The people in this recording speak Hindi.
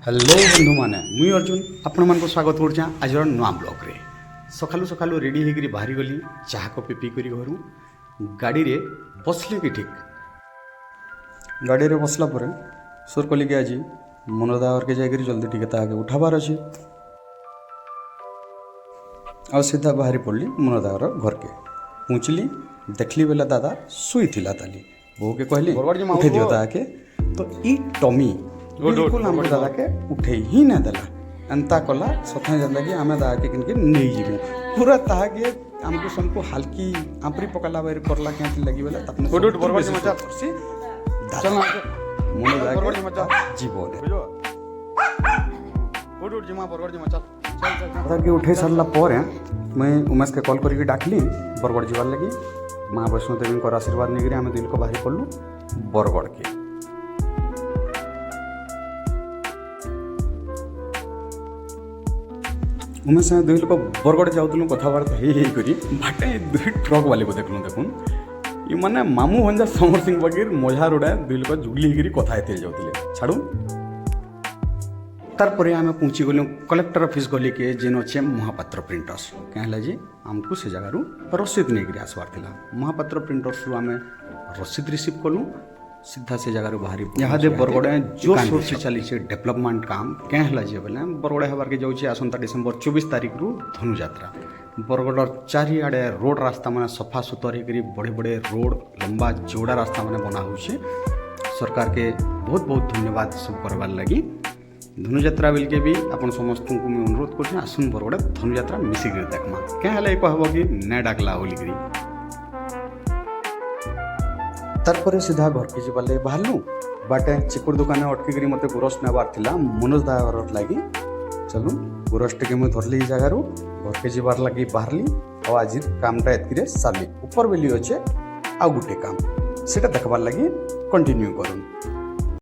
हेलो बंधु मैंने मुई अर्जुन आपण मान स्वागत करुचा आज नुआ ब्लॉग रे सकालू सकालू रेडी होकर बाहरी गली चाह कपे पी कर घर गाड़ी रे बसली कि ठीक गाड़ी रे बसला पर सोर कली कि आज मनोदा घर के जाकर जल्दी टिके ताके उठाबार अच्छे आ सीधा बाहरी पड़ली मनोदा घर के पहुँचली देखली बेला दादा शुई थिला ताली बो के कहली उठे दियो ताके तो ई टमी बिल्कुल आम दादा के उठे ही ना देला एंता कला सथा जनता कि आम दादा के किनके नहीं जीवु पूरा ताके हमको सबको हल्की आंपरी पकला बार करला क्या लगी बेला तपने उठ बरबर मचा से चल मन बरबर मचा जीवन उठ जिमा बरबर मचा चल चल दादा के उठे सरला पर मैं उमेश के कॉल करके डाकली बरगढ़ जीवार लगी माँ वैष्णो देवी को आशीर्वाद नहीं आम दिल को बाहरी पड़लु बरगढ़ के उमेश दुई लोक बरगढ़ जाऊँ कथबार्ता करी बाटे दुई ट्रक वाले को देखलु देखुन ये माने मामू भंजा समर सिंह बगीर मझा रोड़ा दुई लोक जुगली होकर कथा होते जाते छाड़ू तार आम पहुँची गलु कलेक्टर ऑफिस गली के जेन अच्छे महापात्र प्रिंटर्स क्या जी आमको से जगार रसीद नहीं आसबार था महापात्र प्रिंटर्स आम रसीद रिसीव कलु सीधा से जगार बाहरी यहाँ बरगढ़ जोर शोर से चली डेवलपमेंट काम क्या है बोले बरगढ़ हबार के जाऊँगी आसंता डिसेम्बर 24 तारीख रु धनुजात्रा बरगढ़ चारिआडे रोड रास्ता मैंने सफा सुतर होकर बड़े बड़े रोड लंबा चौड़ा रास्ता मैंने बना हो सरकार के बहुत बहुत धन्यवाद सब करवार लगी धनुजात्रा बेल के भी अपन समस्त को मैं अनुरोध कर आसुन बरगढ़ धनुजात्रा मिसिक देखमा क्या है कहब कि ना डाकला बोलिकी तारपर सीधा घर के जीवार लगे बाहरलु बाटे चिकुर दुकान अटकी मत गुरस नेबार था मनोज दार लगी चलू गुरस टे मुझे धरली जगार घर के जीवार लगी बाहरली और आज कामटा एतक सारली ऊपर बेली अच्छे आ गोटे काम से देखबार लगी कंटिन्यू करूँ